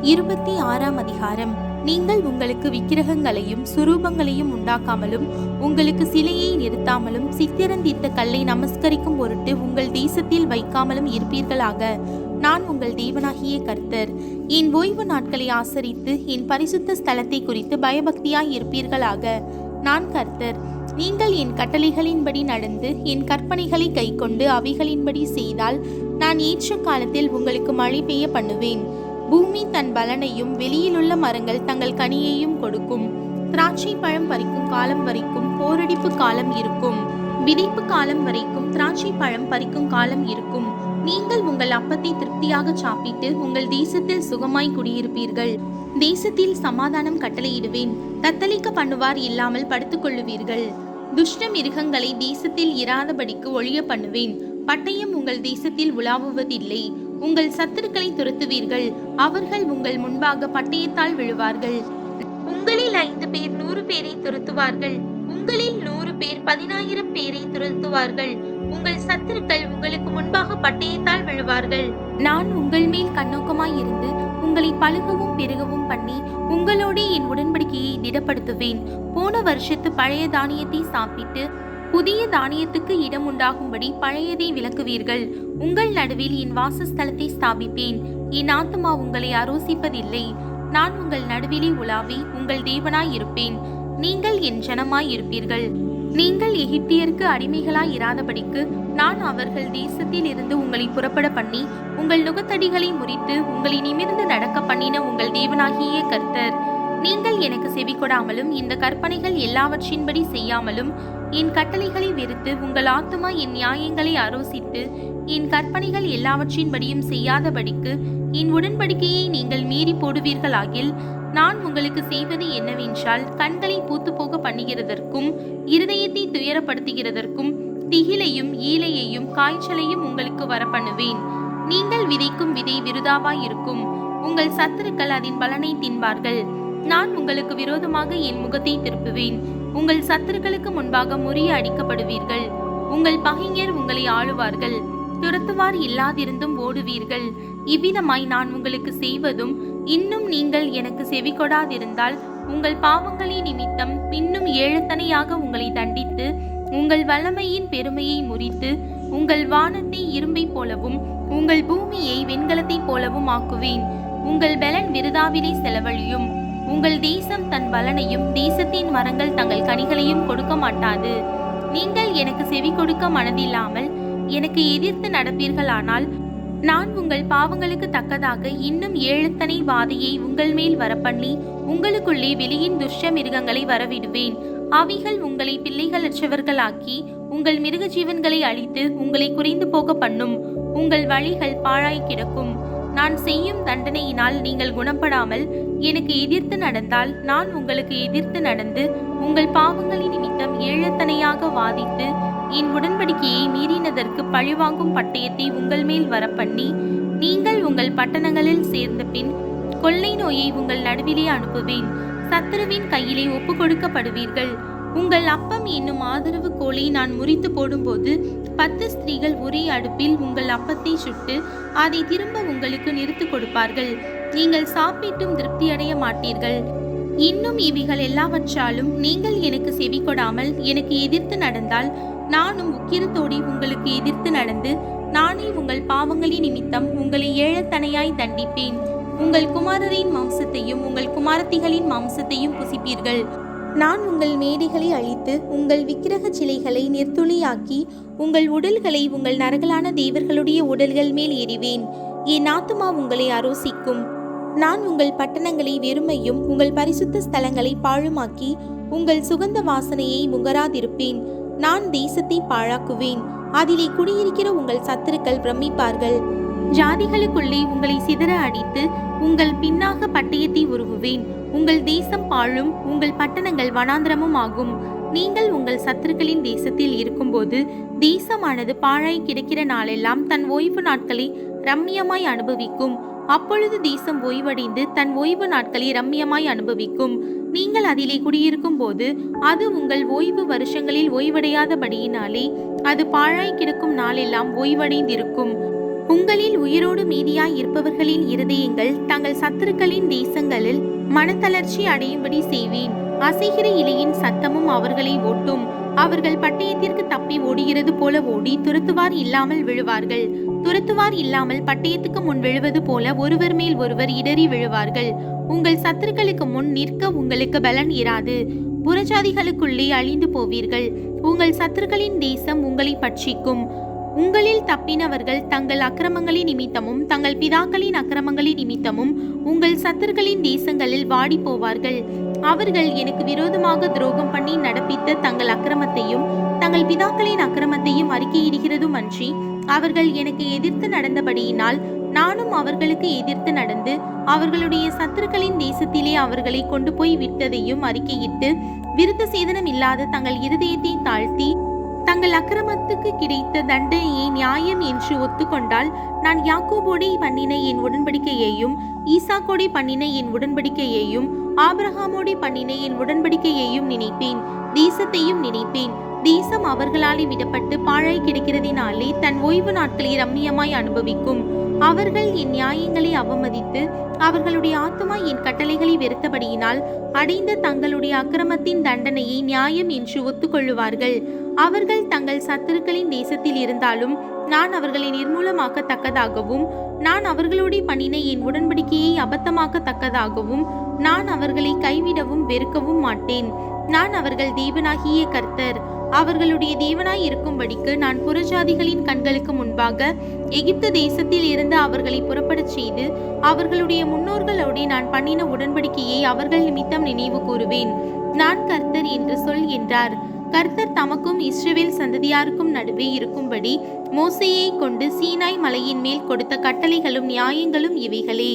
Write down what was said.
26ஆம் அதிகாரம். நீங்கள் உங்களுக்கு விக்கிரகங்களையும் சுரூபங்களையும் உண்டாக்காமலும் உங்களுக்கு சிலையை நிறுத்தாமலும் சித்திரந்தீர்த்த கல்லை நமஸ்கரிக்கும் பொருட்டு உங்கள் தேசத்தில் வைக்காமலும் இருப்பீர்களாக. நான் உங்கள் தேவனாகிய கர்த்தர். என் ஓய்வு நாட்களை ஆசரித்து என் பரிசுத்த ஸ்தலத்தை குறித்து பயபக்தியாய் இருப்பீர்களாக. நான் கர்த்தர். நீங்கள் என் கட்டளைகளின்படி நடந்து என் கற்பனைகளை கைக்கொண்டு அவைகளின்படி செய்தால் நான் ஏற்ற காலத்தில் உங்களுக்கு மழை பெய்ய பண்ணுவேன். பூமி தன் பலனையும் வெளியிலுள்ள மரங்கள் தங்கள் கனியையும் கொடுக்கும். திராட்சை பழம் பறிக்கும் காலம் வரைக்கும் போரடிப்பு காலம் இருக்கும். விதைப்பு காலம் வரைக்கும் திராட்சை பழம் பறிக்கும் காலம் இருக்கும். நீங்கள் உங்கள் அப்பத்தை திருப்தியாக சாப்பிட்டு உங்கள் தேசத்தில் சுகமாய் குடியிருப்பீர்கள். தேசத்தில் சமாதானம் கட்டளையிடுவேன். தத்தளிக்க பண்ணுவார் இல்லாமல் படுத்துக் கொள்ளுவீர்கள். துஷ்ட மிருகங்களை தேசத்தில் இராதபடிக்கு ஒழிய பண்ணுவேன். பட்டயம் உங்கள் தேசத்தில் உலாவுவதில்லை. உங்கள் சத்துருக்களை துரத்துவீர்கள். அவர்கள் உங்கள் முன்பாக பட்டயத்தால் விழுவார்கள். உங்களில் 5 பேர் 100 பேரை துரத்துவார்கள். உங்களில் 100 பேர் 10,000 பேரை துரத்துவார்கள். உங்கள் சத்துருக்கள் உங்களுக்கு முன்பாக பட்டயத்தால் விழுவார்கள். நான் உங்கள் மேல் கண்ணோக்கமாய் இருந்து உங்களை பழுகவும் பெருகவும் பண்ணி உங்களோட என் உடன்படிக்கையை திடப்படுத்துவேன். போன வருஷத்து பழைய தானியத்தை சாப்பிட்டு புதிய தானியத்துக்கு இடம் உண்டாகும்படி பழையதை விலக்குவீர்கள். உங்கள் நடுவில் என் வாசஸ்தலத்தை ஸ்தாபிப்பேன். என் ஆத்துமா உங்களை அரோசிப்பதில்லை. நான் உங்கள் நடுவிலே உலாவி உங்கள் தேவனாய் இருப்பேன். நீங்கள் என் ஜனமாய் இருப்பீர்கள். நீங்கள் எகிப்தியருக்கு அடிமைகளாய் இராதபடிக்கு நான் அவர்கள் தேசத்தில் இருந்து உங்களை புறப்பட பண்ணி உங்கள் நுகத்தடிகளை முறித்து உங்களை நிமிர்ந்து நடக்க பண்ணின உங்கள் தேவனாகிய கர்த்தர். நீங்கள் எனக்கு செவி கொடாமலும் இந்த கற்பனைகள் எல்லாவற்றின்படி செய்யாமலும் என் கட்டளைகளை வெறுத்து உங்கள் ஆத்துமா என் நியாயங்களை அரோசித்து என் கற்பனைகள் எல்லாவற்றின்படியும் செய்யாதபடிக்கு என் உடன்படிக்கையை நீங்கள் மீறி போடுவீர்களாகில் நான் உங்களுக்கு செய்வது என்னவென்றால் கண்களை பூத்து போக பண்ணுகிறதற்கும் இருதயத்தை துயரப்படுத்துகிறதற்கும் திகிலையும் ஈலையையும் காய்ச்சலையும் உங்களுக்கு வர பண்ணுவேன். நீங்கள் விதைக்கும் விதை விருதாவாய் இருக்கும். உங்கள் சத்துருக்கள் அதன் பலனை தின்பார்கள். நான் உங்களுக்கு விரோதமாக என் முகத்தை திருப்புவேன். உங்கள் சத்துருக்களுக்கு முன்பாக முறிய அடிக்கப்படுவீர்கள். உங்கள் பகைஞர் உங்களை ஆளுவார்கள். துரத்துவார் இல்லாதிருந்தும் ஓடுவீர்கள். இவ்விதமாய் நான் உங்களுக்கு செய்வதும் இன்னும் நீங்கள் எனக்கு செவி கொடாதிருந்தால் உங்கள் பாவங்களின் நிமித்தம் பின்னும் 7 தனையாக உங்களை தண்டித்து உங்கள் வல்லமையின் பெருமையை முறித்து உங்கள் வானத்தை இரும்பை போலவும் உங்கள் பூமியை வெண்கலத்தை போலவும் ஆக்குவேன். உங்கள் பலன் விருதாவிலே செலவழியும். உங்கள் தேசம் தன் பலனையும் தேசத்தின் மரங்கள் தங்கள் கனிகளையும் கொடுக்க மாட்டாது. நீங்கள் எனக்கு செவி கொடுக்க மனதில்லாமல் எனக்கு எதிர்த்து நடப்பீர்களானால் நான் உங்கள் பாவங்களுக்கு தக்கதாக இன்னும் 7 தனை வாதையை உங்கள் மேல் வரப்பண்ணி உங்களுக்குள்ளே வெளியின் துஷ்ட மிருகங்களை வரவிடுவேன். அவைகள் உங்களை பிள்ளைகளற்றவர்களாக்கி உங்கள் மிருக ஜீவன்களை அழித்து உங்களை குறைந்து போக பண்ணும். உங்கள் வழிகள் பாழாய் கிடக்கும். நான் செய்யும் தண்டனையினால் நீங்கள் குணப்படாமல் எனக்கு எதிர்த்து நடந்தால் நான் உங்களுக்கு எதிர்த்து நடந்து உங்கள் பாவங்களின் நிமித்தம் 7 தனையாக வாதித்து என் உடன்படிக்கையை மீறினதற்கு பழிவாங்கும் பட்டயத்தை உங்கள் மேல் வரப்பண்ணி நீங்கள் உங்கள் பட்டணங்களில் சேர்ந்த பின் கொள்ளை நோயை உங்கள் நடுவிலே அனுப்புவேன். சத்துருவின் கையிலே ஒப்பு கொடுக்கப்படுவீர்கள். உங்கள் அப்பம் என்னும் ஆதரவு கோலை நான் முறித்து போடும்போது 10 ஸ்திரீகள் ஒரே அடுப்பில் உங்கள் அப்பத்தை சுட்டு அதை திரும்ப உங்களுக்கு நிறுத்து கொடுப்பார்கள். நீங்கள் சாப்பிட்டும் திருப்தி அடைய மாட்டீர்கள். இன்னும் இவைகள் எல்லாவற்றாலும் நீங்கள் எனக்கு செவி கொடாமல் எனக்கு எதிர்த்து நடந்தால் நானும் உக்கிரத்தோடி உங்களுக்கு எதிர்த்து நடந்து நானே உங்கள் பாவங்களின் நிமித்தம் உங்களை 7 தனையாய் தண்டிப்பேன். உங்கள் குமாரரின் மாம்சத்தையும் உங்கள் குமாரத்திகளின் மாம்சத்தையும் புசிப்பீர்கள். நான் உங்கள் மேடைகளை அழித்து உங்கள் விக்கிரக சிலைகளை நிர்த்துளியாக்கி உங்கள் உடல்களை உங்கள் நரகலான தேவர்களுடைய உடல்கள் மேல் எறிவேன். என் ஆத்துமா உங்களை அரோசிக்கும். நான் உங்கள் பட்டணங்களை வெறுமையும் உங்கள் பரிசுத்த ஸ்தலங்களை பாழுமாக்கி உங்கள் சுகந்த வாசனையை முகராதிருப்பேன். நான் தேசத்தை பாழாக்குவேன். அதிலே குடியிருக்கிற உங்கள் சத்துருக்கள் பிரமிப்பார்கள். ஜாதிகளுக்குள்ளே உங்களை சிதற அடித்து உங்கள் பின்னாக பட்டயத்தை உருவுவேன். உங்கள் தேசம் பாழும் உங்கள் பட்டணங்கள் வனாந்திரமும் ஆகும். நீங்கள் உங்கள் சத்துருக்களின் தேசத்தில் இருக்கும்போது தேசமானது பாழாய் கிடக்கிற நாளெல்லாம் தன் ஓய்வு நாட்களை ரம்மியமாய் அனுபவிக்கும். அப்பொழுது தேசம் ஓய்வடைந்து தன் ஓய்வு நாட்களை ரம்மியமாய் அனுபவிக்கும். நீங்கள் அதிலே குடியிருக்கும் போது அது உங்கள் ஓய்வு வருஷங்களில் ஓய்வடையாதபடியினாலே அது பாழாய் கிடக்கும் நாளெல்லாம் ஓய்வடைந்திருக்கும். உங்களில் உயிரோடு மீதியாய் இருப்பவர்களின் இருதயங்கள் தங்கள் சத்துருக்களின் தேசங்களில் மனத்தளர்ச்சி அடையும்படி செய்வேன். அசைகிற இலையின் சத்தமும் அவர்களை ஓட்டும். அவர்கள் பட்டயத்திற்கு தப்பி ஓடுகிறது போல ஓடி துரத்துவார் இல்லாமல் விழுவார்கள். துரத்துவார் இல்லாமல் பட்டயத்துக்கு முன் விழுவது போல ஒருவர் மேல் ஒருவர் இடறி விழுவார்கள். உங்கள் சத்துருக்களுக்கு முன் நிற்க உங்களுக்கு பலன் இராது. புறஜாதிகளுக்குள்ளே அழிந்து போவீர்கள். உங்கள் சத்துருக்களின் தேசம் உங்களை பட்சிக்கும். உங்களில் தப்பினவர்கள் தங்கள் அக்கிரமங்களின் நிமித்தமும் தங்கள் பிதாக்களின் அக்கிரமங்களின் நிமித்தமும் உங்கள் சத்துருக்களின் தேசங்களில் வாடி போவார்கள். அவர்கள் எனக்கு விரோதமாக துரோகம் பண்ணி நடப்பித்த தங்கள் அக்கிரமத்தையும் தங்கள் பிதாக்களின் அக்கிரமத்தையும் அறிக்கையிடுகிறதும் அன்றி அவர்கள் எனக்கு எதிர்த்து நடந்தபடியினால் நானும் அவர்களுக்கு எதிர்த்து நடந்து அவர்களுடைய சத்துருக்களின் தேசத்திலே அவர்களை கொண்டு போய் விட்டதையும் அறிக்கையிட்டு விருத்த சேதனம் இல்லாத தங்கள் இருதயத்தை தாழ்த்தி தங்கள் அக்கிரமத்துக்கு கிடைத்த தண்டனையை நியாயம் என்று ஒத்துக்கொண்டால் நான் யாக்கோபோடே பண்ணின என் உடன்படிக்கையையும் ஈசாக்கோடே பண்ணின என் உடன்படிக்கையையும் ஆபிரகாமோடே பண்ணின என் உடன்படிக்கையையும் நினைப்பேன். தேசத்தையும் நினைப்பேன். தேசம் அவர்களாலே விடப்பட்டு பாழாய் கிடக்கிறதினாலே தன் ஓய்வு நாட்களை ரம்மியமாய் அனுபவிக்கும். அவர்கள் என் நியாயங்களை அவமதித்து அவர்களுடைய ஆத்துமா என் கட்டளைகளை வெறுத்தபடியினால் அடைந்த தங்களுடைய அக்கிரமத்தின் தண்டனையை நியாயம் என்று ஒத்துக்கொள்ளுவார்கள். அவர்கள் தங்கள் சத்துருக்களின் தேசத்தில் இருந்தாலும் நான் அவர்களை நிர்மூலமாக்கத்தக்கதாகவும் நான் அவர்களோடு பண்ணின என் உடன்படிக்கையை அபத்தமாக்கத்தக்கதாகவும் நான் அவர்களை கைவிடவும் வெறுக்கவும் மாட்டேன். நான் அவர்கள் தேவனாகிய கர்த்தர். அவர்களுடைய தேவனாய் இருக்கும்படிக்கு நான் புறஜாதிகளின் கண்களுக்கு முன்பாக எகிப்து தேசத்தில் இருந்து அவர்களை புறப்படச் செய்து அவர்களுடைய முன்னோர்களோடு நான் பண்ணின உடன்படிக்கையை அவர்கள் நிமித்தம் நினைவு கூறுவேன். நான் கர்த்தர் என்று சொல் என்றார். கர்த்தர் தமக்கும் இஸ்ரவேல் சந்ததியாருக்கும் நடுவே இருக்கும்படி மோசேயை கொண்டு சீனாய் மலையின் மேல் கொடுத்த கட்டளைகளும் நியாயங்களும் இவைகளே.